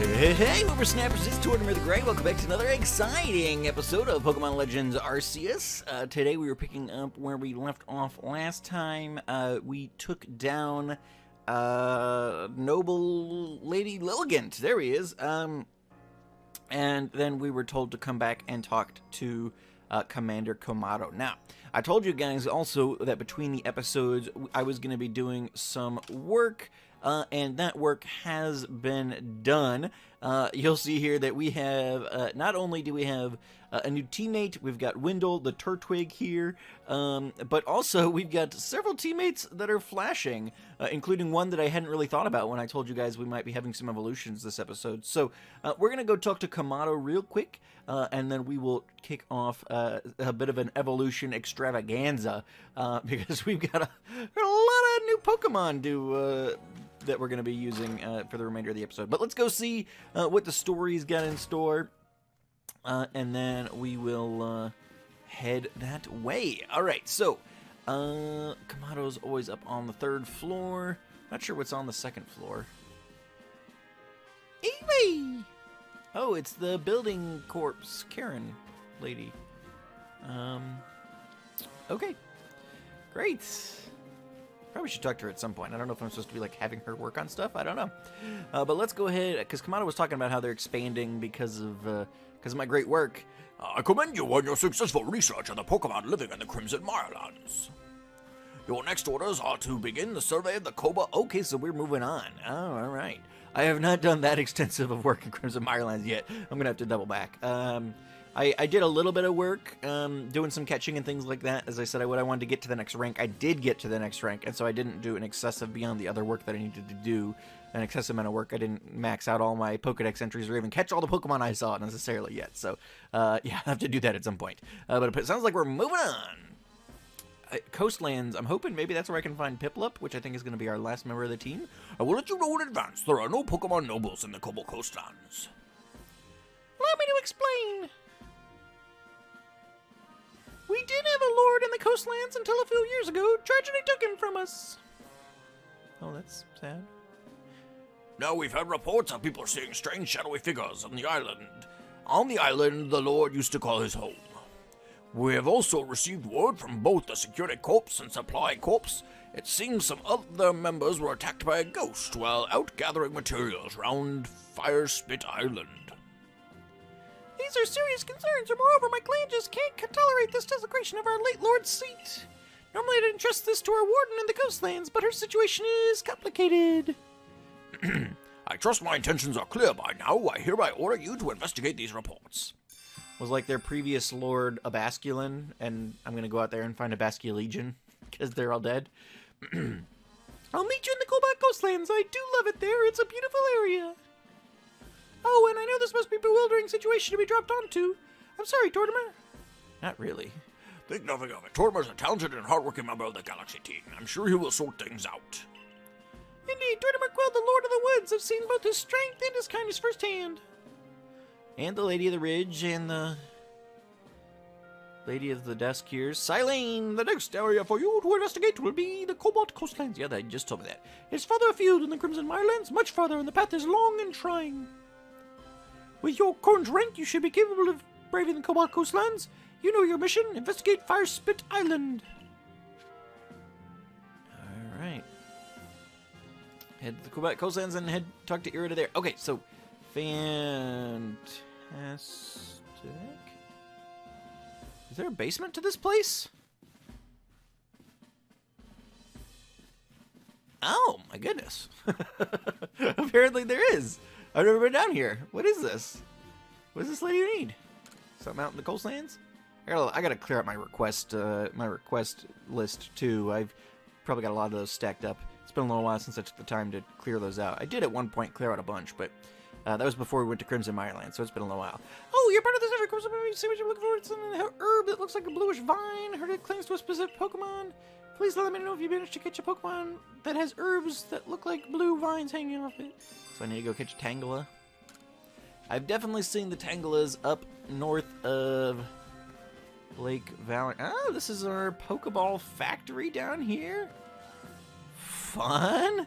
Hey, Whippersnappers, it's Tortimer the Great. Welcome back to another exciting episode of Pokémon Legends Arceus. Today we were picking up where we left off last time. We took down Noble Lady Lilligant. There he is. And then we were told to come back and talk to Commander Komodo. Now, I told you guys also that between the episodes I was going to be doing some work. And that work has been done. You'll see here that we have, not only do we have a new teammate, we've got Wendell, the Turtwig here, but also we've got several teammates that are flashing, including one that I hadn't really thought about when I told you guys we might be having some evolutions this episode. So we're going to go talk to Komodo real quick, and then we will kick off a bit of an evolution extravaganza, because we've got a lot of new Pokemon that we're going to be using for the remainder of the episode. But let's go see what the story's got in store, and then we will head that way. All right, so Komodo's always up on the 3rd floor. Not sure what's on the 2nd floor. Anyway! Oh, it's the building corpse Karen lady. Okay. Great. Probably should talk to her at some point. I don't know if I'm supposed to be like having her work on stuff. I don't know. But let's go ahead, because Komodo was talking about how they're expanding because of my great work. I commend you on your successful research on the Pokemon living in the Crimson Mirelands. Your next orders are to begin the survey of the Koba. Okay, so we're moving on. Oh, all right. I have not done that extensive of work in Crimson Mirelands yet. I'm going to have to double back. I did a little bit of work doing some catching and things like that. As I said, I wanted to get to the next rank. I did get to the next rank, and so I didn't do an excessive beyond the other work that I needed to do. An excessive amount of work. I didn't max out all my Pokedex entries or even catch all the Pokemon I saw necessarily yet. So, yeah, I have to do that at some point. But it sounds like we're moving on. Coastlands, I'm hoping maybe that's where I can find Piplup, which I think is going to be our last member of the team. I will let you know in advance there are no Pokemon Nobles in the Kobo Coastlands. Allow me to explain. We did have a lord in the coastlands until a few years ago. Tragedy took him from us. Oh, that's sad. Now we've had reports of people seeing strange shadowy figures on the island. On the island, the lord used to call his home. We have also received word from both the Security Corps and Supply Corps. It seems some other members were attacked by a ghost while out gathering materials round Fire Spit Island. These are serious concerns, and moreover, my clan just can't tolerate this desecration of our late lord's seat. Normally I'd entrust this to our warden in the coastlands, but her situation is complicated. I trust my intentions are clear by now. I hereby order you to investigate these reports. Was like their previous lord a Basculin, and I'm going to go out there and find a Basculegion, because they're all dead. I'll meet you in the Cobalt Coastlands. I do love it there. It's a beautiful area. Oh, and I know this must be a bewildering situation to be dropped onto. I'm sorry, Tortimer. Not really. Think nothing of it. Tortimer's a talented and hardworking member of the Galaxy team. I'm sure he will sort things out. Indeed, Tortimer Quill, the Lord of the Woods. I've seen both his strength and his kindness firsthand. And the Lady of the Ridge and the Lady of the Desk here. Silene, the next area for you to investigate will be the Cobalt Coastlands. Yeah, they just told me that. It's farther afield in the Crimson Mirelands, much farther, and the path is long and trying. With your current rank, you should be capable of braving the Cobalt Coastlands. You know your mission. Investigate Fire Spit Island. Alright. Head to the Cobalt Coastlands and talk to Irida there. Okay, so fantastic. Is there a basement to this place? Oh, my goodness. Apparently there is. I've never been down here. What is this? What does this lady need? Something out in the coastlands? I gotta clear out my request list too. I've probably got a lot of those stacked up. It's been a little while since I took the time to clear those out. I did at one point clear out a bunch, but that was before we went to Crimson Mireland, so it's been a little while. Oh, you're part of this effort. Comes up and see what you're looking for. It's an herb that looks like a bluish vine. Heard it clings to a specific Pokemon. Please let me know if you managed to catch a Pokemon that has herbs that look like blue vines hanging off it. So I need to go catch Tangela. I've definitely seen the Tangelas up north of Lake Valley. Oh, this is our Pokeball factory down here. Fun.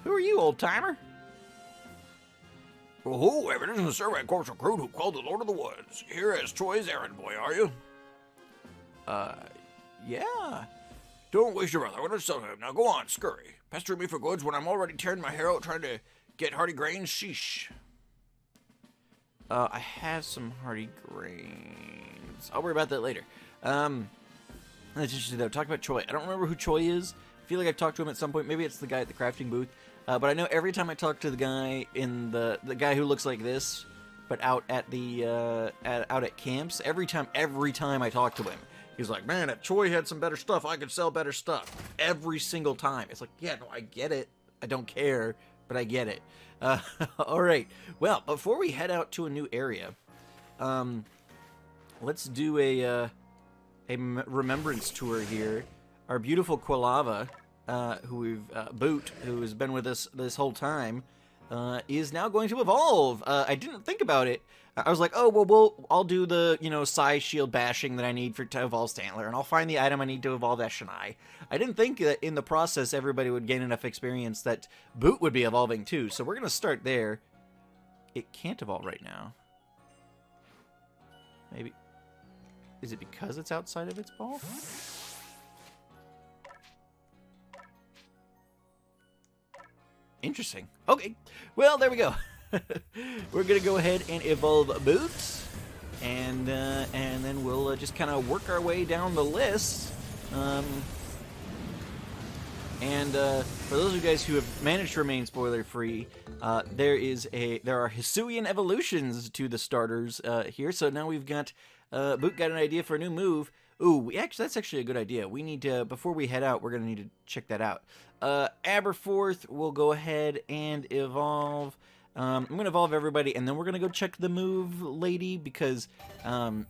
Who are you, old timer? Oh, evidence in the survey corps recruit who called the Lord of the Woods. Here as Troy's errand boy, are you? Yeah. Don't waste your breath. I'm gonna sell him. Now go on, scurry. Pestering me for goods when I'm already tearing my hair out trying to get hardy grains. Sheesh. I have some hardy grains. I'll worry about that later. That's interesting though. Talk about Choi. I don't remember who Choi is. I feel like I've talked to him at some point. Maybe it's the guy at the crafting booth. But I know every time I talk to the guy in the guy who looks like this, but out at the out at camps, every time I talk to him, he's like, "Man, if Choi had some better stuff, I could sell better stuff." Every single time. It's like, yeah, no, I get it. I don't care, but I get it. All right. Well, before we head out to a new area, let's do a remembrance tour here. Our beautiful Quilava, Boot, who has been with us this whole time, is now going to evolve. I didn't think about it. I was like, oh, well, I'll do the, Psy Shield bashing that I need to evolve Stantler, and I'll find the item I need to evolve Eshonai. I didn't think that in the process everybody would gain enough experience that Boot would be evolving too, so we're going to start there. It can't evolve right now. Maybe. Is it because it's outside of its ball? Interesting. Okay. Well, there we go. We're gonna go ahead and evolve Boots, and then we'll just kind of work our way down the list. For those of you guys who have managed to remain spoiler free, there are Hisuian evolutions to the starters here. So now we've got Boot got an idea for a new move. Ooh, that's actually a good idea. We need to, before we head out, we're gonna need to check that out. Aberforth will go ahead and evolve. I'm going to evolve everybody, and then we're going to go check the move lady, because I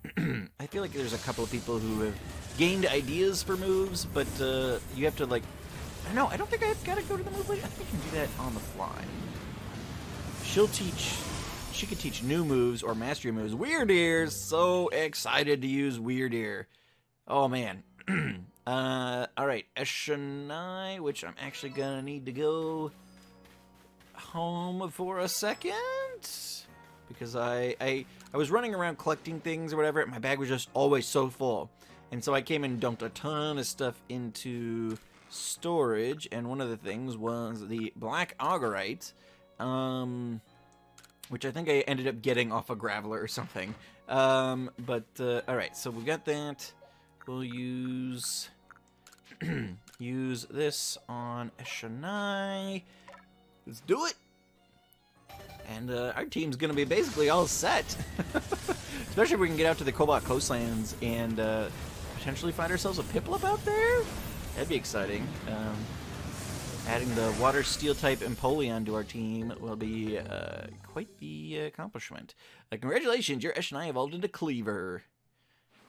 feel like there's a couple of people who have gained ideas for moves, but you have to, like... No, I don't think I've got to go to the move lady. I think I can do that on the fly. She could teach new moves or mastery moves. Weird Ear's so excited to use Weird Ear. Oh, man. Alright, Eshonai, which I'm actually going to need to go home for a second, because I was running around collecting things or whatever, and my bag was just always so full, and so I came and dumped a ton of stuff into storage, and one of the things was the Black Augurite, which I think I ended up getting off a Graveler or something. Alright, so we got that. We'll use use this on Eshonai. Let's do it! And our team's going to be basically all set. Especially if we can get out to the Cobalt Coastlands and potentially find ourselves a Piplup out there. That'd be exciting. Adding the Water Steel type Empoleon to our team will be quite the accomplishment. Congratulations, your Eshonai evolved into Cleaver.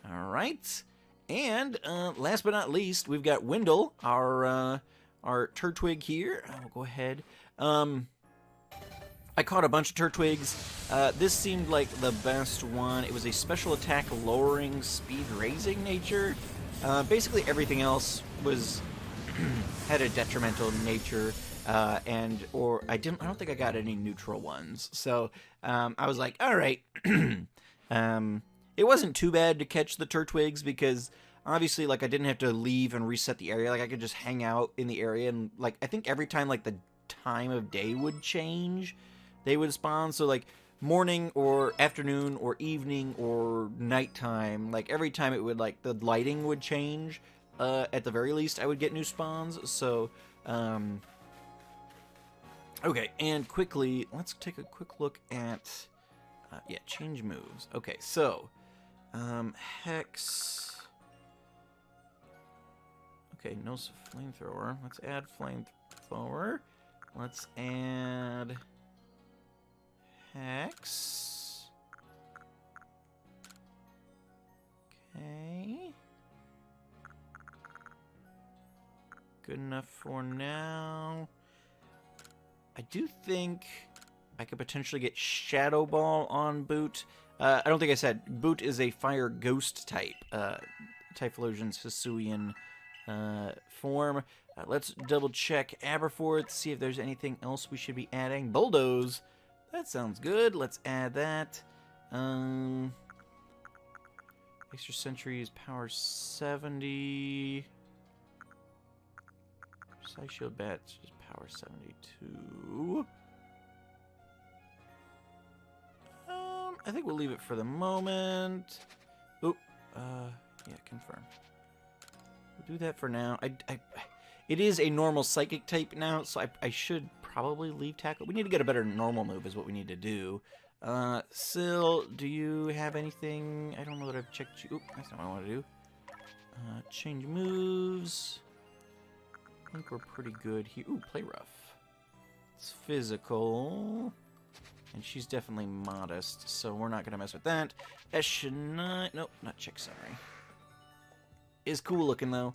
Alright. And last but not least, we've got Wendell, our Turtwig here. I'll go ahead. I caught a bunch of Turtwigs. This seemed like the best one. It was a special attack lowering speed raising nature. Basically everything else was had a detrimental nature, I don't think I got any neutral ones. So I was like, all right. It wasn't too bad to catch the Turtwigs, because obviously, like, I didn't have to leave and reset the area. Like, I could just hang out in the area, and, like, I think every time, like, the time of day would change, they would spawn. So, like, morning or afternoon or evening or nighttime, like, every time it would, like, the lighting would change, at the very least, I would get new spawns. So, okay, and quickly, let's take a quick look at, change moves. Okay, so, Hex. Okay, no flamethrower. Let's add flamethrower. Let's add Hex. Okay. Good enough for now. I do think I could potentially get Shadow Ball on Boot. I don't think I said. Boot is a Fire Ghost type. Typhlosion's Hisuian form. Let's double check Aberforth, see if there's anything else we should be adding. Bulldoze. That sounds good. Let's add that. Extra Sentry is power 70. Side Shield Bat is power 72. I think we'll leave it for the moment. Oop. Yeah, confirm. We'll do that for now. It is a normal Psychic type now, so I should probably leave Tackle. We need to get a better normal move is what we need to do. Syl, do you have anything? I don't know that I've checked you. Oop, that's not what I want to do. Change moves. I think we're pretty good here. Ooh, Play Rough. It's physical. And she's definitely modest, so we're not going to mess with that. Eshonai. Nope, not check summary. Is cool looking, though.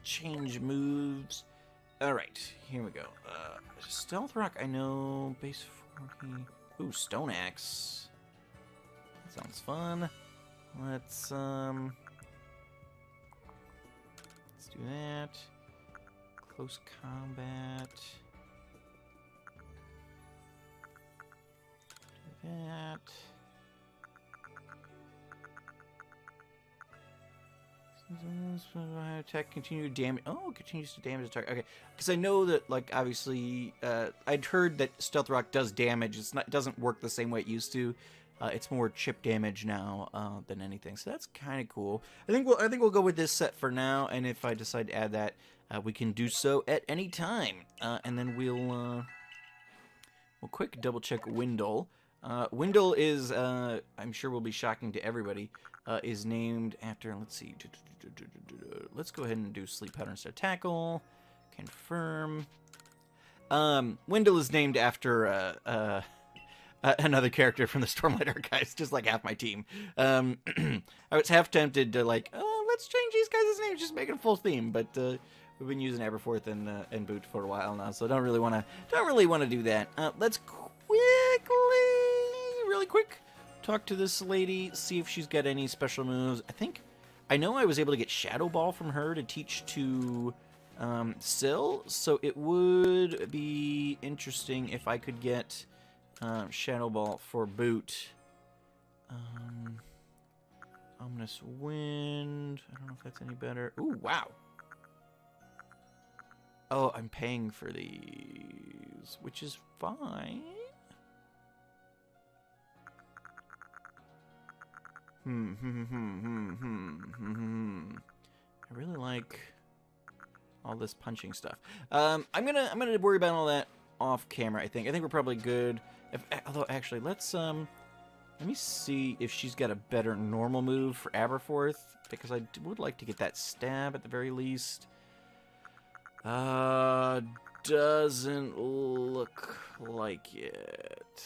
Change moves. Alright, here we go. Stealth Rock, I know. Base 40. Ooh, Stone Axe. That sounds fun. Let's do that. Close combat. Do that. Attack, continue damage. Oh, continues to damage the target. Okay, because I know that, like, obviously, I'd heard that Stealth Rock does damage. It doesn't work the same way it used to. It's more chip damage now than anything. So that's kind of cool. I think we'll go with this set for now. And if I decide to add that, we can do so at any time. And then we'll quick double check Windle. Windle is, I'm sure will be shocking to everybody, is named after, let's see, let's go ahead and do Sleep Powder instead of Tackle, confirm. Windle is named after, another character from the Stormlight Archives, just like half my team. I was half tempted to, like, oh, let's change these guys' names, just make it a full theme, but, we've been using Aberforth and Boot for a while now, so don't really want to do that. Let's really quick, talk to this lady, see if she's got any special moves. I know I was able to get Shadow Ball from her to teach to Syl, so it would be interesting if I could get Shadow Ball for Boot. Ominous Wind, I don't know if that's any better. Ooh, wow. Oh, I'm paying for these, which is fine. I really like all this punching stuff. I'm gonna worry about all that off camera. I think we're probably good. Although actually, let me see if she's got a better normal move for Aberforth, because I would like to get that stab at the very least. Doesn't look like it.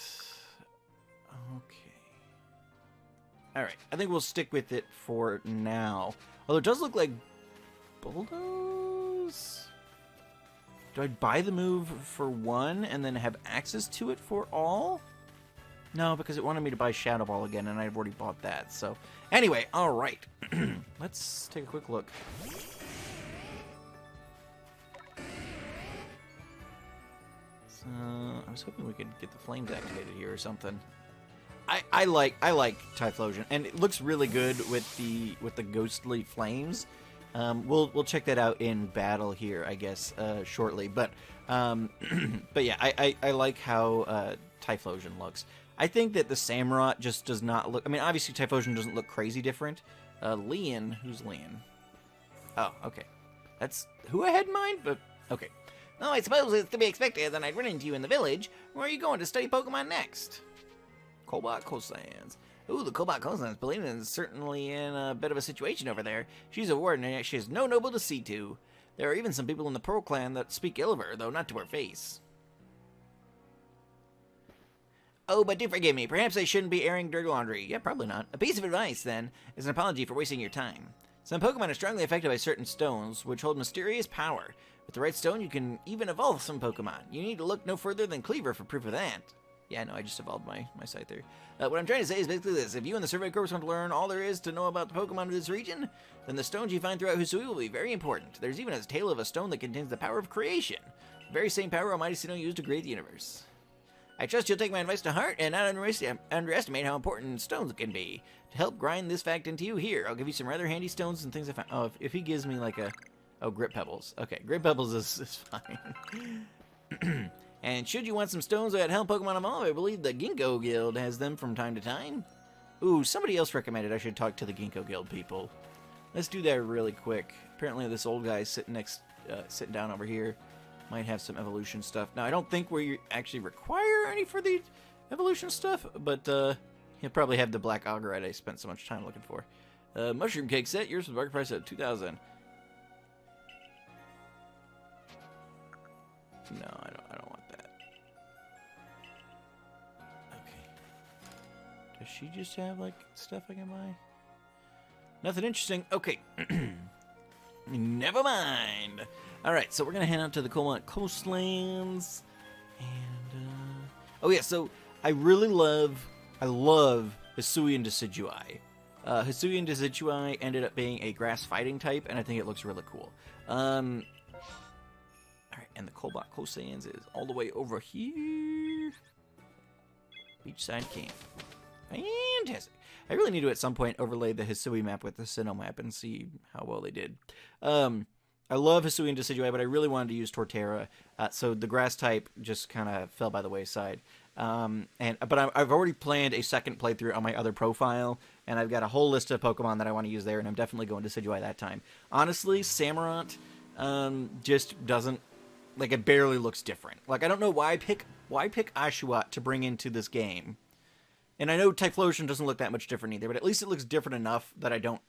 Okay. Alright, I think we'll stick with it for now. Although it does look like Bulldoze? Do I buy the move for one and then have access to it for all? No, because it wanted me to buy Shadow Ball again, and I've already bought that. So, anyway, alright. Let's take a quick look. So, I was hoping we could get the flames activated here or something. I like Typhlosion, and it looks really good with the ghostly flames. We'll check that out in battle here, I guess, shortly. But yeah, I like how Typhlosion looks. I think that the Samurott just does not look. I mean, obviously Typhlosion doesn't look crazy different. Leon, who's Leon? Oh, okay, that's who I had in mind. But okay. Oh, I suppose it's to be expected that I'd run into you in the village. Where are you going to study Pokemon next? Cobalt Coastlands. Ooh, the Cobalt Coastlands. Polina is certainly in a bit of a situation over there. She's a warden, and yet she has no noble to see to. There are even some people in the Pearl clan that speak ill of her, though not to her face. Oh, but do forgive me. Perhaps I shouldn't be airing dirty laundry. Yeah, probably not. A piece of advice, then, is an apology for wasting your time. Some Pokemon are strongly affected by certain stones, which hold mysterious power. With the right stone, you can even evolve some Pokemon. You need to look no further than Cleaver for proof of that. Yeah, no, I just evolved my Scyther. What I'm trying to say is basically this. If you and the Survey Corps want to learn all there is to know about the Pokemon of this region, then the stones you find throughout Hisui will be very important. There's even a tale of a stone that contains the power of creation. The very same power Almighty Sinnoh used to create the universe. I trust you'll take my advice to heart and not underestimate how important stones can be. To help grind this fact into you, here, I'll give you some rather handy stones and things I found. Oh, if he gives me like a... Oh, Grit Pebbles. Okay, Grit Pebbles is fine. And should you want some stones that help Pokemon evolve, I believe the Ginkgo Guild has them from time to time. Ooh, somebody else recommended I should talk to the Ginkgo Guild people. Let's do that really quick. Apparently this old guy sitting down over here might have some evolution stuff. Now, I don't think we actually require any for the evolution stuff, but he'll probably have the black Algarite I spent so much time looking for. Mushroom cake set, yours with market price at 2,000. No, I don't want that. Okay. Does she just have, like, stuff I can buy? Nothing interesting. Okay. Never mind. Alright, so we're going to head out to the Coalmont Coastlands. And, oh yeah, so I love Hisui and Decidueye. Hisui and Decidueye ended up being a grass fighting type, and I think it looks really cool. Alright, and the Coalmont Coastlands is all the way over here. Beachside camp. Fantastic. I really need to at some point overlay the Hisui map with the Sinnoh map and see how well they did. I love Hisui and Decidueye, but I really wanted to use Torterra, so the grass type just kind of fell by the wayside. But I've already planned a second playthrough on my other profile, and I've got a whole list of Pokemon that I want to use there, and I'm definitely going Decidueye that time. Honestly, Samurott just doesn't, like, it barely looks different. Like, I don't know why pick Oshawott to bring into this game. And I know Typhlosion doesn't look that much different either, but at least it looks different enough that I don't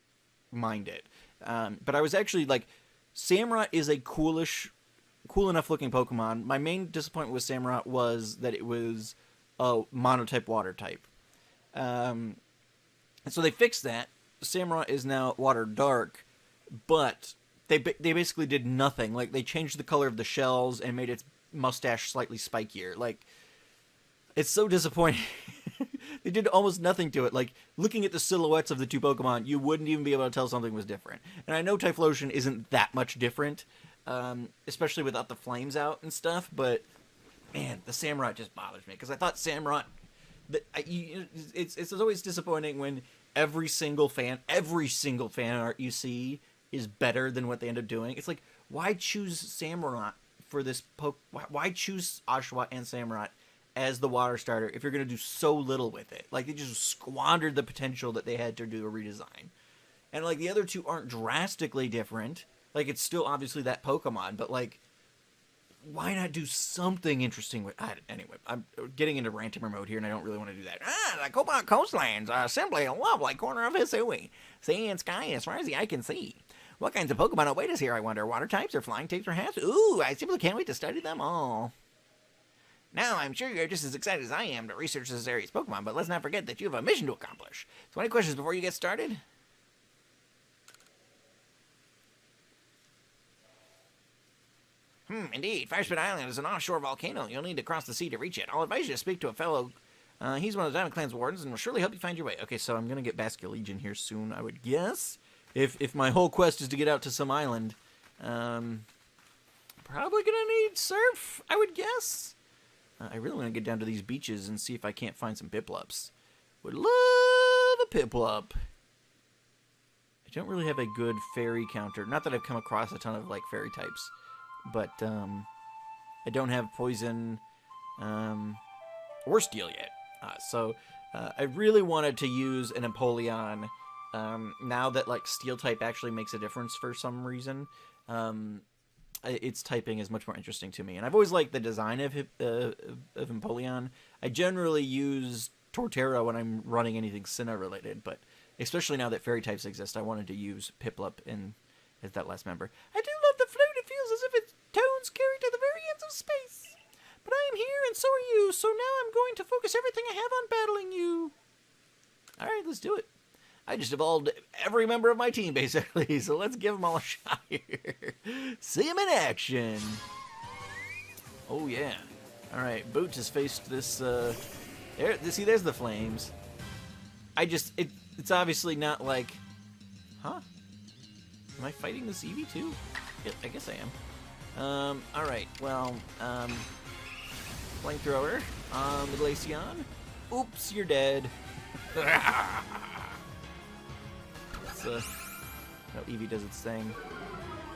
mind it. But I was actually, like, Samurott is a cool enough looking Pokemon. My main disappointment with Samurott was that it was a monotype water type. And so they fixed that. Samurott is now water dark, but they basically did nothing. Like, they changed the color of the shells and made its mustache slightly spikier. Like, it's so disappointing. They did almost nothing to it. Like, looking at the silhouettes of the two Pokemon, you wouldn't even be able to tell something was different. And I know Typhlosion isn't that much different, especially without the flames out and stuff, but, man, the Samurott just bothers me. Because I thought Samurott... It's always disappointing when every single fan art you see is better than what they end up doing. It's like, why choose Samurott for this Why choose Oshawott and Samurott as the water starter if you're going to do so little with it? Like, they just squandered the potential that they had to do a redesign. And, like, the other two aren't drastically different. Like, it's still obviously that Pokemon, but, like, why not do something interesting with... Anyway, I'm getting into Rantimer mode here, and I don't really want to do that. The Coalmont Coastlands are simply a lovely corner of Hisui. Sea and sky as far as the eye can see. What kinds of Pokemon await us here, I wonder? Water types or flying types perhaps? Ooh, I simply can't wait to study them all. Now, I'm sure you're just as excited as I am to research this area's Pokemon, but let's not forget that you have a mission to accomplish. So any questions before you get started? Indeed. Firespit Island is an offshore volcano. You'll need to cross the sea to reach it. I'll advise you to speak to a fellow. He's one of the Diamond Clan's wardens and will surely help you find your way. Okay, so I'm going to get Basculegion here soon, I would guess. If my whole quest is to get out to some island. Probably going to need Surf, I would guess. I really want to get down to these beaches and see if I can't find some Piplups. Would love a Piplup. I don't really have a good fairy counter. Not that I've come across a ton of, like, fairy types. But, I don't have poison, or steel yet. So, I really wanted to use an Empoleon, now that, like, steel type actually makes a difference for some reason. Its typing is much more interesting to me. And I've always liked the design of Empoleon. I generally use Torterra when I'm running anything Sinnoh related, but especially now that fairy types exist, I wanted to use Piplup as that last member. I do love the flute. It feels as if its tones carry to the very ends of space. But I am here and so are you, so now I'm going to focus everything I have on battling you. Alright, let's do it. I just evolved every member of my team, basically, so let's give them all a shot here. See them in action. Oh, yeah. All right, Boots has faced this, there's the flames. It's obviously not like, huh? Am I fighting this Eevee too? Yeah, I guess I am. All right, well, Flamethrower on the Glaceon. Oops, you're dead. That's how Eevee does its thing.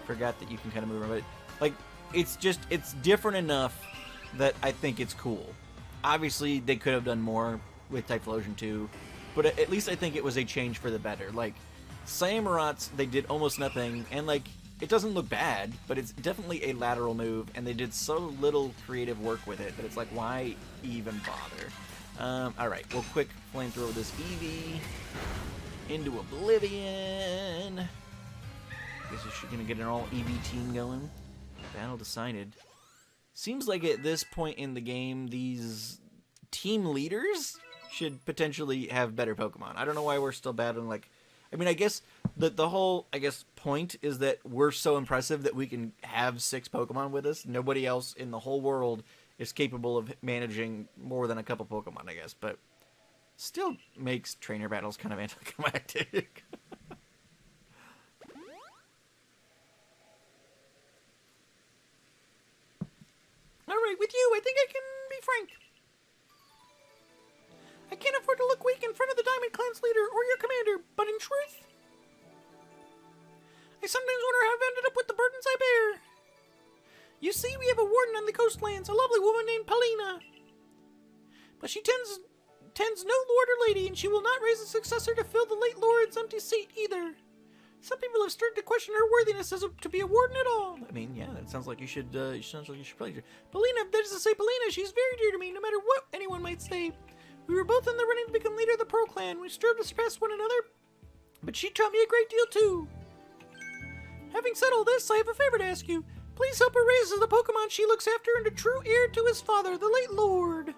Forgot that you can kind of move around, but like it's different enough that I think it's cool. Obviously, they could have done more with Typhlosion 2, but at least I think it was a change for the better. Like Samurots, they did almost nothing, and like it doesn't look bad, but it's definitely a lateral move, and they did so little creative work with it that it's like, why even bother? Alright, we'll quick flamethrower this Eevee into Oblivion. Guess is she gonna get an all Eevee team going? Battle decided. Seems like at this point in the game, these team leaders should potentially have better Pokemon. I don't know why we're still battling, like... I mean, I guess the whole, point is that we're so impressive that we can have 6 Pokemon with us. Nobody else in the whole world is capable of managing more than a couple Pokemon, I guess. But still makes trainer battles kind of anticlimactic. Alright, with you, I think I can be frank. I can't afford to look weak in front of the Diamond Clan's leader or your commander, but in truth, I sometimes wonder how I've ended up with the burdens I bear. You see, we have a warden on the coastlands, a lovely woman named Paulina. But she tends no lord or lady, and she will not raise a successor to fill the late lord's empty seat either. Some people have started to question her worthiness to be a warden at all. I mean, yeah, that sounds like you should probably... Paulina, that is to say, Paulina, she's very dear to me, no matter what anyone might say. We were both in the running to become leader of the Pearl Clan. We strove to surpass one another, but she taught me a great deal too. Having said all this, I have a favor to ask you. Please help her raise the Pokemon she looks after into true heir to his father, the late Lord.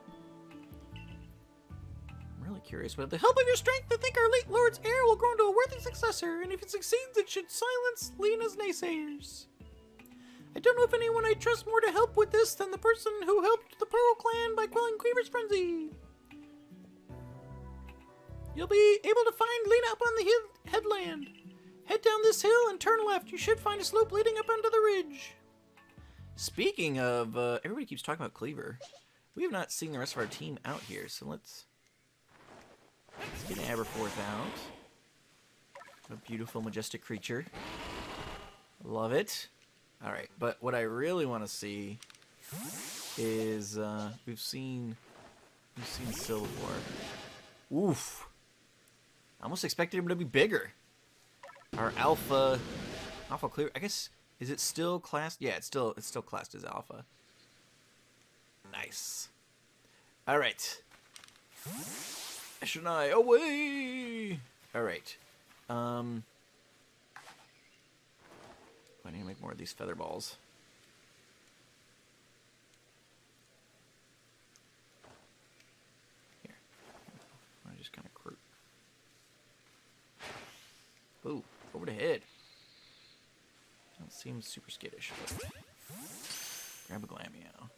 I'm really curious, but with the help of your strength, I think our late Lord's heir will grow into a worthy successor, and if it succeeds, it should silence Lena's naysayers. I don't know if anyone I trust more to help with this than the person who helped the Pearl Clan by quelling Queever's frenzy. You'll be able to find Lena up on the headland. Head down this hill and turn left. You should find a slope leading up onto the ridge. Speaking of, everybody keeps talking about Cleaver. We have not seen the rest of our team out here, so let's get Aberforth out. A beautiful, majestic creature. Love it. Alright, but what I really want to see is, we've seen Silvor. Oof. I almost expected him to be bigger. Our Alpha Cleaver, I guess, is it still classed? Yeah, it's still classed as Alpha. Nice. Alright. Eshonai, away! Alright. I need to make more of these feather balls. Here. I just kind of crook. Ooh, over the head. That seems super skittish. But... grab a Glameow.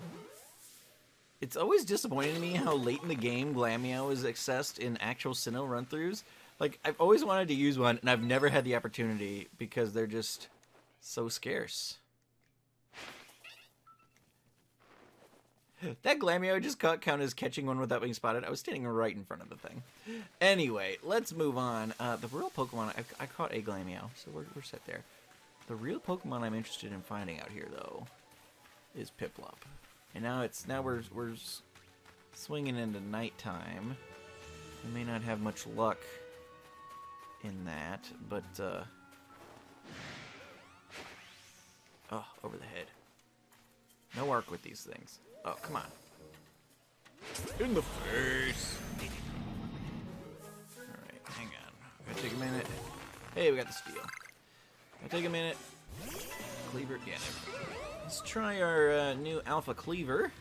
It's always disappointing to me how late in the game Glameow is accessed in actual Sinnoh run-throughs. Like, I've always wanted to use one, and I've never had the opportunity because they're just so scarce. That Glameow just count as catching one without being spotted. I was standing right in front of the thing. Anyway, let's move on. The real Pokemon... I caught a Glameow, so we're set there. The real Pokemon I'm interested in finding out here, though, is Piplup. And now we're swinging into nighttime. We may not have much luck in that, but... oh, over the head. No arc with these things. Oh, come on. In the face! Alright, hang on. Gotta take a minute. Hey, we got the steel. Gotta take a minute. Cleaver. Yeah, let's try our new Alpha Cleaver.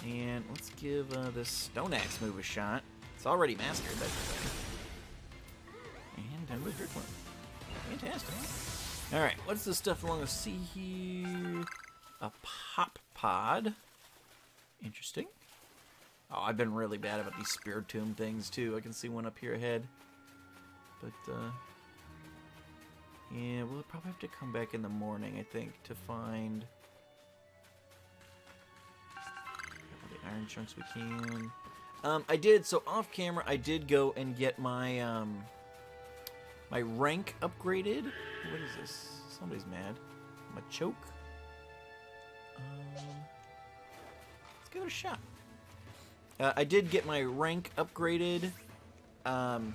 And let's give this Stone Axe move a shot. It's already mastered, that's the thing. And time to Drift one. Fantastic. Alright, what's this stuff along the sea here? A Pop Pod. Interesting. Oh, I've been really bad about these Spiritomb things, too. I can see one up here ahead. But, yeah, we'll probably have to come back in the morning, I think, to find... Iron chunks we can. I did, so off camera, I did go and get my, my rank upgraded. What is this? Somebody's mad. Machoke. Let's give it a shot. I did get my rank upgraded. And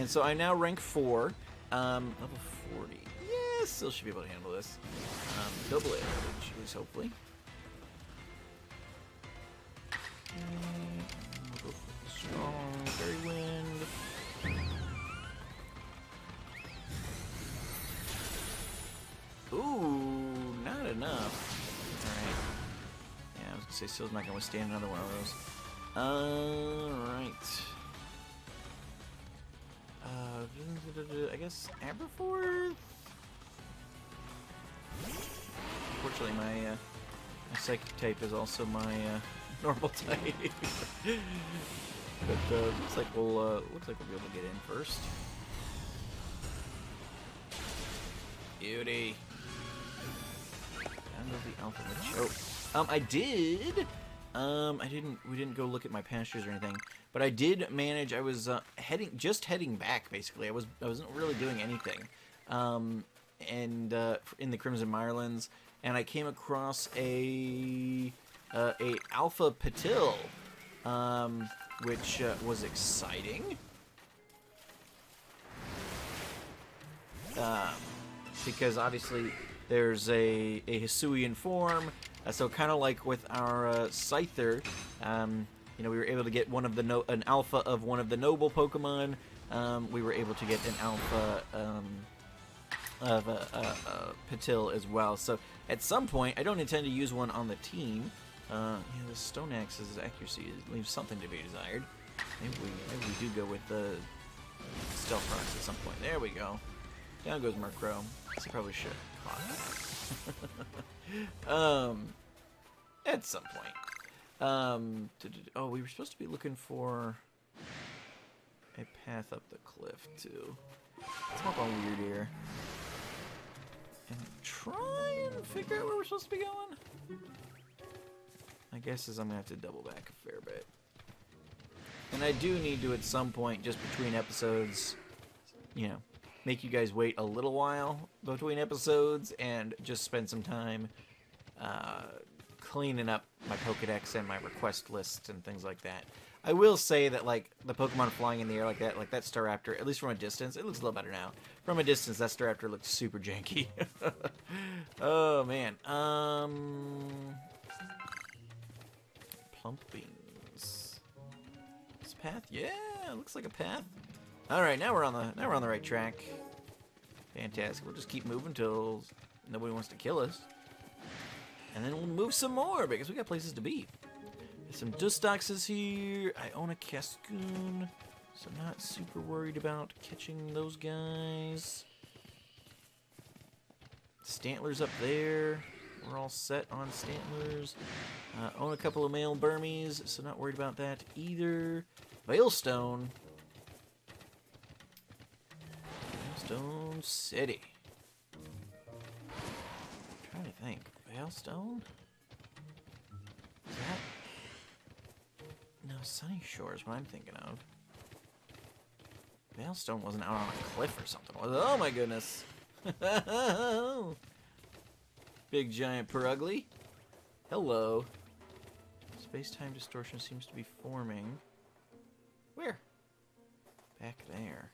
so I'm now rank 4. Level 40. Yeah, still should be able to handle this. Double damage, at least hopefully. We'll go for the strong fairy wind. Ooh, not enough. Alright. Yeah, I was gonna say Seal's not gonna withstand another one of those. Alright. I guess Aberforth? Unfortunately, my psychic type is also my normal type. But looks like we'll be able to get in first. Beauty. Down to the alpha choke. I did. We didn't go look at my pastures or anything, but I did manage. I was heading back basically. I wasn't really doing anything, and in the Crimson Mirelands, and I came across a alpha patil, which was exciting. Because obviously there's a Hisui in form, so kind of like with our Scyther, you know, we were able to get an alpha of one of the noble Pokemon. We were able to get an alpha of a Patil as well. So at some point, I don't intend to use one on the team. Yeah, the Stone Axe's accuracy leaves something to be desired. Maybe we do go with the Stealth Rocks at some point. There we go. Down goes Murkrow. I probably should have caught that. At some point. Oh, we were supposed to be looking for a path up the cliff, too. Let's hop on Weird Ear. And try and figure out where we're supposed to be going. My guess is I'm going to have to double back a fair bit. And I do need to, at some point, just between episodes, you know, make you guys wait a little while between episodes and just spend some time cleaning up my Pokedex and my request lists and things like that. I will say that, like, the Pokemon flying in the air like that Staraptor, at least from a distance, it looks a little better now. From a distance, that Staraptor looks super janky. Oh, man. Plump beans. This path? Yeah, it looks like a path. All right, now we're on the right track. Fantastic. We'll just keep moving till nobody wants to kill us, and then we'll move some more because we got places to be. There's some Dustoxes here. I own a Cascoon, so I'm not super worried about catching those guys. Stantlers up there. We're all set on Stantlers. Own a couple of male Burmies, so not worried about that either. Veilstone. Veilstone City. I'm trying to think. Veilstone? Is that... No, Sunny Shore is what I'm thinking of. Veilstone wasn't out on a cliff or something, was it? Oh my goodness. Big giant Perugly. Hello. Space-time distortion seems to be forming. Where? Back there.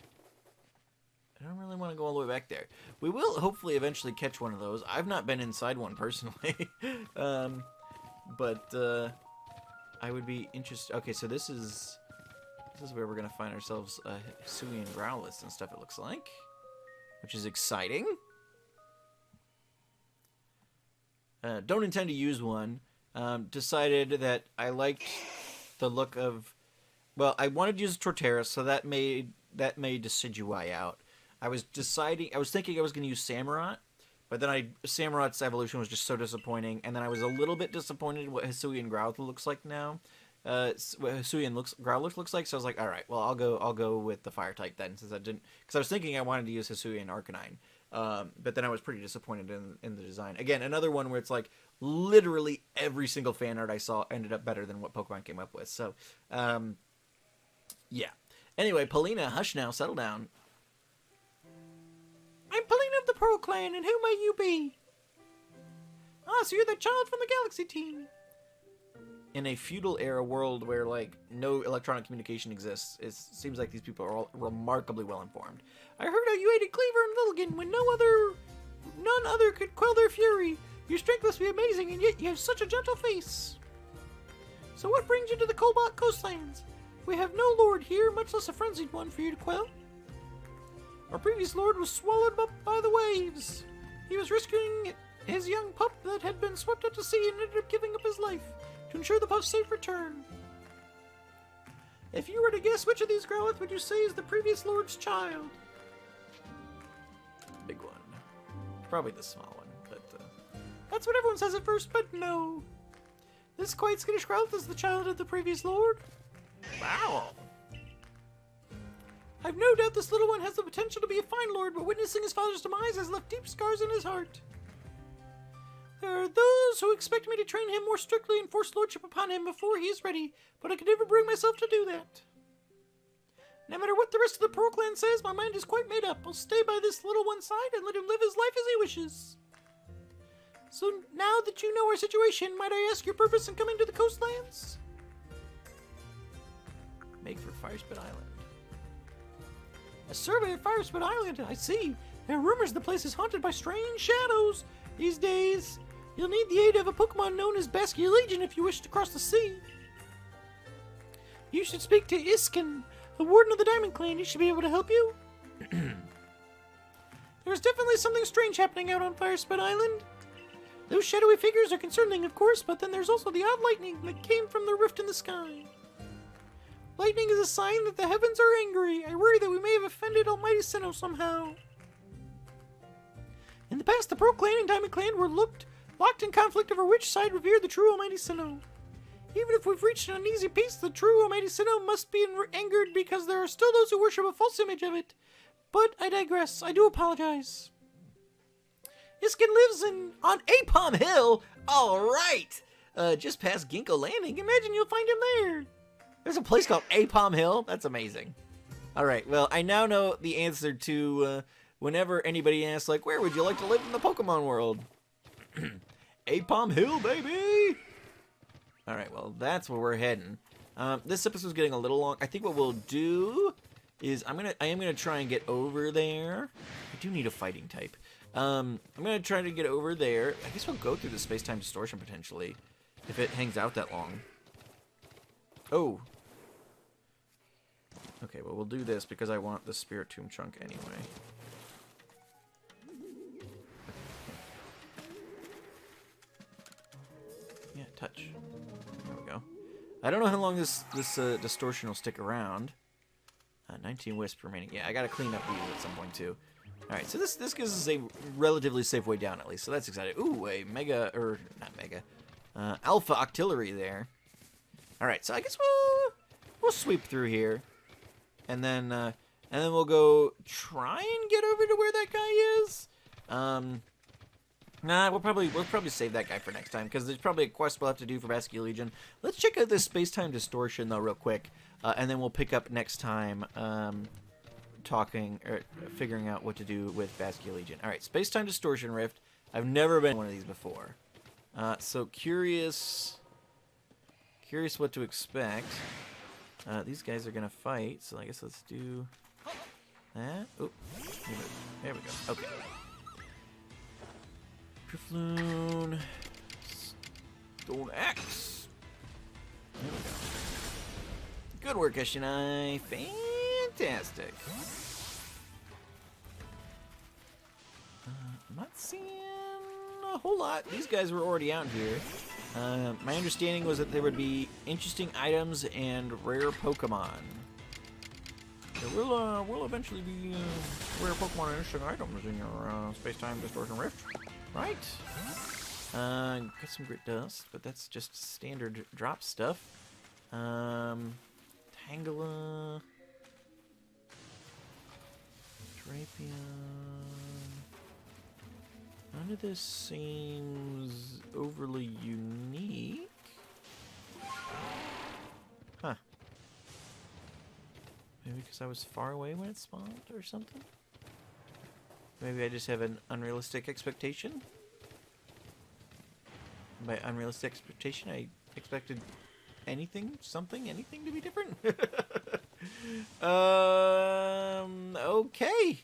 I don't really want to go all the way back there. We will hopefully eventually catch one of those. I've not been inside one personally. But I would be interested. Okay, so this is where we're going to find ourselves Hisui and Growlithe and stuff, it looks like. Which is exciting. Don't intend to use one. Decided that I liked the look of... Well, I wanted to use Tortoise, so that made Decidueye out. I was thinking I was going to use Samurott, but then Samurot's evolution was just so disappointing, and then I was a little bit disappointed what Hisui and Growlithe looks like now. What Hisui and Growlithe looks like, so I was like, all right, well, I'll go with the fire type then, since I didn't, because I was thinking I wanted to use Hisui and Arcanine. But then I was pretty disappointed in the design. Again, another one where it's like literally every single fan art I saw ended up better than what Pokemon came up with. So, yeah. Anyway, Paulina, hush now, settle down. I'm Paulina of the Pearl Clan, and who may you be? Ah, so you're the child from the Galaxy team. In a feudal era world where, like, no electronic communication exists, it seems like these people are all remarkably well informed. I heard how you aided Cleaver and Lilligan when none other could quell their fury. Your strength must be amazing, and yet you have such a gentle face. So what brings you to the Cobalt Coastlands? We have no lord here, much less a frenzied one for you to quell. Our previous lord was swallowed up by the waves. He was rescuing his young pup that had been swept out to sea and ended up giving up his life to ensure the pup's safe return. If you were to guess which of these Growlithe would you say is the previous lord's child? Big one. Probably the small one, but that's what everyone says at first, but no. This quite skittish Growlithe is the child of the previous lord. Wow. I've no doubt this little one has the potential to be a fine lord, but witnessing his father's demise has left deep scars in his heart. There are those who expect me to train him more strictly and force lordship upon him before he is ready, but I could never bring myself to do that. No matter what the rest of the Pearl Clan says, my mind is quite made up. I'll stay by this little one's side and let him live his life as he wishes. So now that you know our situation, might I ask your purpose in coming to the coastlands? Make for Firespit Island. A survey of Firespit Island, I see. There are rumors the place is haunted by strange shadows. These days, you'll need the aid of a Pokemon known as Basculegion if you wish to cross the sea. You should speak to Iskin, the warden of the Diamond Clan. He should be able to help you. There's definitely something strange happening out on Firespit Island. Those shadowy figures are concerning, of course, but then there's also the odd lightning that came from the rift in the sky. Lightning is a sign that the heavens are angry. I worry that we may have offended Almighty Sinnoh somehow. In the past, the Pearl Clan and Diamond Clan were locked in conflict over which side revered the true Almighty Sinnoh. Even if we've reached an uneasy peace, the true Almighty Sinnoh must be angered because there are still those who worship a false image of it. But I digress. I do apologize. Iskin lives on Apom Hill. All right. Just past Ginkgo Landing. Imagine you'll find him there. There's a place called Apom Hill? That's amazing. All right, well, I now know the answer to whenever anybody asks, like, where would you like to live in the Pokemon world? Apom Hill, baby! All right, well, that's where we're heading. This episode's getting a little long. I think what we'll do is I am gonna try and get over there. I do need a fighting type. I'm gonna try to get over there. I guess we'll go through the space-time distortion potentially, if it hangs out that long. Oh. Okay, well, we'll do this because I want the Spirit Tomb chunk anyway. Yeah, touch. There we go. I don't know how long this distortion will stick around. 19 wisp remaining. Yeah, I gotta clean up these at some point too. All right, so this gives us a relatively safe way down at least, so that's exciting. Ooh, a mega, or not mega, alpha octillery there. All right, so I guess we'll sweep through here, and then we'll go try and get over to where that guy is. Nah, we'll probably save that guy for next time because there's probably a quest we'll have to do for Basculegion. Let's check out this space-time distortion though real quick, and then we'll pick up next time figuring out what to do with Basculegion. All right, space-time distortion rift. I've never been in one of these before, so curious what to expect. These guys are gonna fight, so I guess let's do that. Oh, there we go. Okay. Drifloon. Stone Axe. There we go. Good work, Ishinai. Fantastic. I'm not seeing a whole lot. These guys were already out here. My understanding was that there would be interesting items and rare Pokemon. There will eventually be rare Pokemon and interesting items in your space-time distortion rift, right? Got some Grit Dust, but that's just standard drop stuff. Tangela, Drapion. None of this seems overly unique. Huh. Maybe because I was far away when it spawned or something? Maybe I just have an unrealistic expectation? By unrealistic expectation, I expected anything, something, anything to be different? Okay.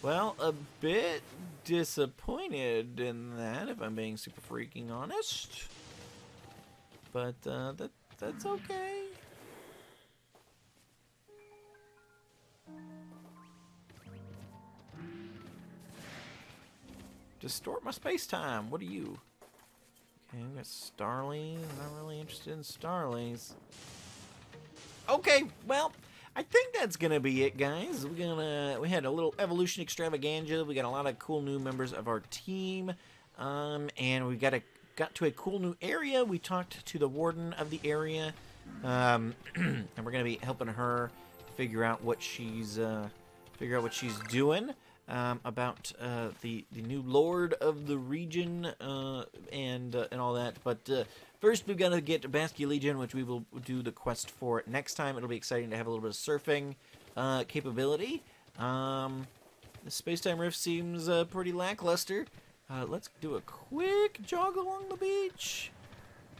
Well, a bit disappointed in that, if I'm being super freaking honest. But, that's okay. Distort my space-time. What are you? Okay, we got Starlings. Not really interested in Starlings. Okay, well, I think that's gonna be it, guys. We had a little evolution extravaganza. We got a lot of cool new members of our team, and we got to a cool new area. We talked to the warden of the area, and we're gonna be helping her figure out what she's doing. About the new lord of the region and all that. But first, we've got to get Basque Legion, which we will do the quest for next time. It'll be exciting to have a little bit of surfing capability. The space-time rift seems pretty lackluster. Let's do a quick jog along the beach.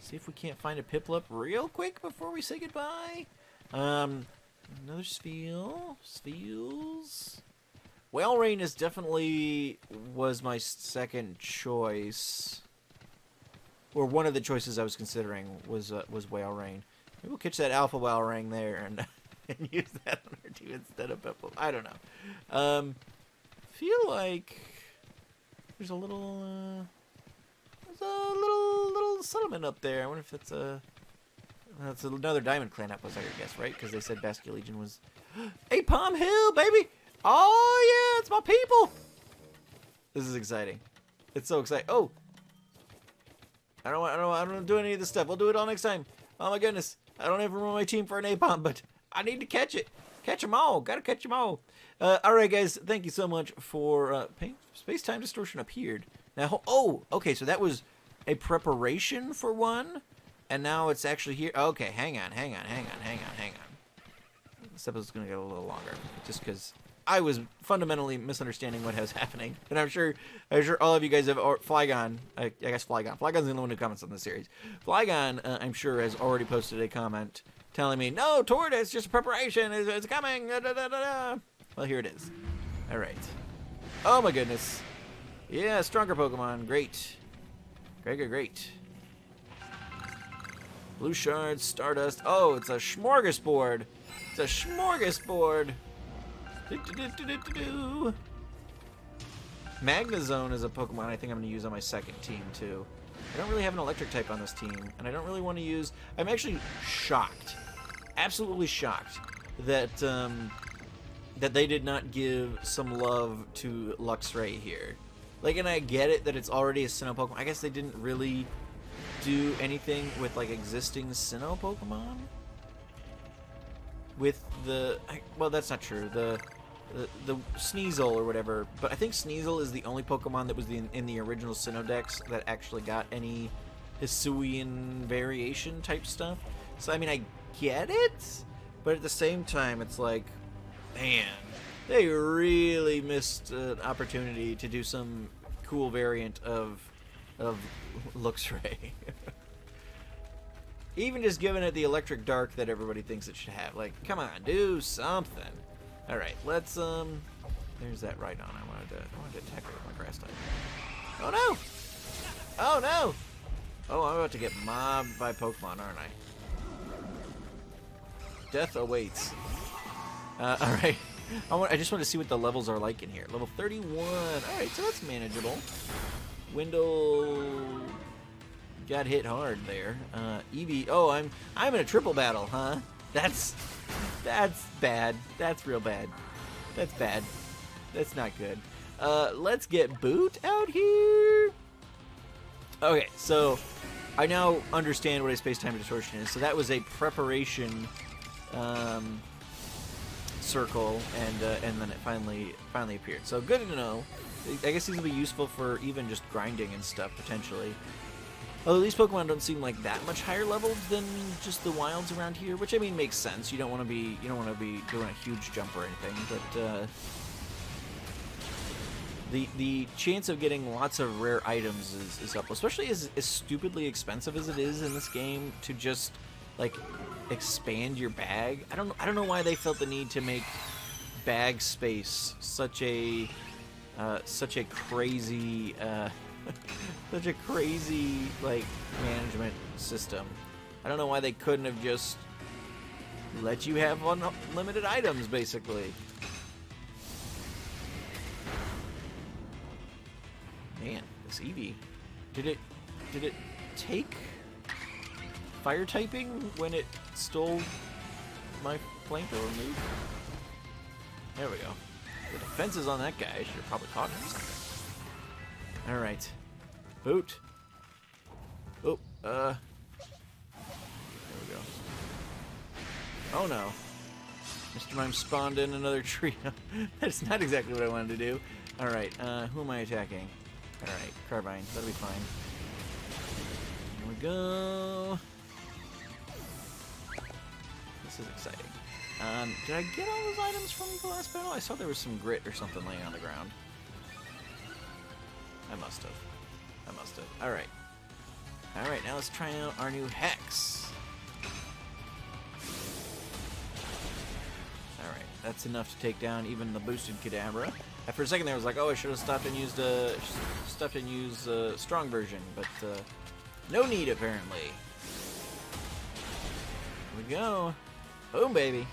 See if we can't find a Piplup real quick before we say goodbye. Another Spheels. Whale Rain is definitely was my second choice, or one of the choices I was considering was Whale Rain. Maybe we'll catch that Alpha Whale Rain there and use that on our team instead of Piplup. I don't know. Feel like there's a little settlement up there. I wonder if it's that's another Diamond Clan outpost, I guess, right? Because they said Basque Legion was a Palm Hill, baby. Oh yeah, it's my people. This is exciting. It's so exciting. Oh, I don't do any of this stuff. We'll do it all next time. Oh my goodness, I don't have room on my team for an A-bomb, but I need to catch it. Catch them all. Gotta catch them all. All right, guys. Thank you so much for space-time distortion appeared. Now, oh, okay. So that was a preparation for one, and now it's actually here. Okay, hang on. This episode's gonna get a little longer, just because I was fundamentally misunderstanding what was happening, and I'm sure all of you guys have. Or Flygon, I guess Flygon's the only one who comments on this series. Flygon, I'm sure, has already posted a comment telling me, "No, Tortoise, just a preparation. It's coming." Da, da, da, da, da. Well, here it is. All right. Oh my goodness. Yeah, stronger Pokemon. Great. Great. Blue Shards, Stardust. Oh, it's a smorgasbord. It's a smorgasbord. Magnezone is a Pokemon I think I'm going to use on my second team, too. I don't really have an electric type on this team, and I don't really want to use... I'm actually shocked, absolutely shocked, that that they did not give some love to Luxray here. Like, and I get it that it's already a Sinnoh Pokemon. I guess they didn't really do anything with, like, existing Sinnoh Pokemon. With the... well, that's not true. The Sneasel or whatever, but I think Sneasel is the only Pokemon that was in the original Sinnoh Dex that actually got any Hisuian variation type stuff. So, I mean, I get it, but at the same time, it's like, man, they really missed an opportunity to do some cool variant of Luxray. Even just giving it the electric dark that everybody thinks it should have. Like, come on, do something. All right, let's there's that right on. I wanted to attack her with my grass type. Oh no! Oh no! Oh, I'm about to get mobbed by Pokemon, aren't I? Death awaits. All right. I just want to see what the levels are like in here. Level 31. All right, so that's manageable. Windle got hit hard there. Eevee. Oh, I'm in a triple battle, huh? That's bad. That's real bad. That's bad. That's not good. Let's get Boot out here. Okay, so I now understand what a space-time distortion is. So that was a preparation circle, and then it finally appeared. So good to know. I guess these will be useful for even just grinding and stuff potentially. Although these Pokemon don't seem like that much higher leveled than just the wilds around here, which I mean makes sense. You don't want to be doing a huge jump or anything, but the chance of getting lots of rare items is up, especially as stupidly expensive as it is in this game to just like expand your bag. I don't know why they felt the need to make bag space such a crazy such a crazy like management system. I don't know why they couldn't have just let you have unlimited items basically. Man, this Eevee, did it take fire typing when it stole my flamethrower move? There we go. The defense is on that guy. I should have probably caught him. All right, boot. Oh, there we go. Oh no, Mr. Mime spawned in another trio. That's not exactly what I wanted to do. All right, who am I attacking? All right, Carbine. That'll be fine. Here we go. This is exciting. Did I get all those items from the last battle? I saw there was some grit or something laying on the ground. I must have. All right. All right, now let's try out our new Hex. All right, that's enough to take down even the boosted Kadabra. For a second there, I was like, oh, I should have stopped and used strong version, but no need apparently. Here we go. Boom, baby.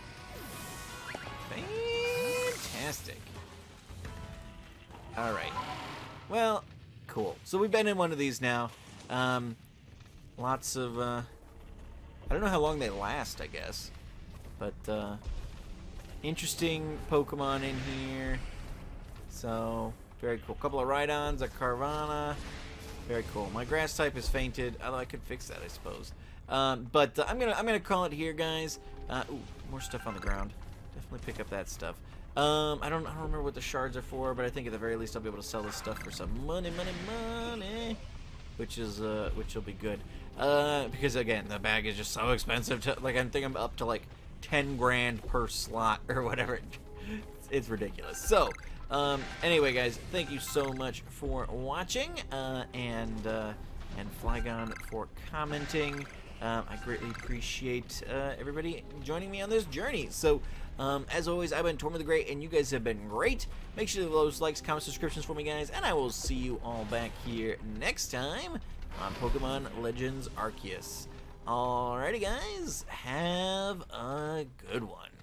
Fantastic. All right. Well, cool. So we've been in one of these now. Lots of, I don't know how long they last, I guess. But, interesting Pokemon in here. So, very cool. Couple of Rhydons, a Carvana. Very cool. My grass type is fainted, although I could fix that, I suppose. But I'm gonna call it here, guys. Ooh, more stuff on the ground. Definitely pick up that stuff. I don't remember what the shards are for, but I think at the very least I'll be able to sell this stuff for some money, which will be good. Because again, the bag is just so expensive. I think I'm up to like 10 grand per slot or whatever. It's ridiculous. So, anyway, guys, thank you so much for watching, and Flygon for commenting. I greatly appreciate everybody joining me on this journey. So, as always, I've been Tortimer the Great, and you guys have been great. Make sure to leave those likes, comments, subscriptions for me, guys, and I will see you all back here next time on Pokemon Legends Arceus. Alrighty, guys, have a good one.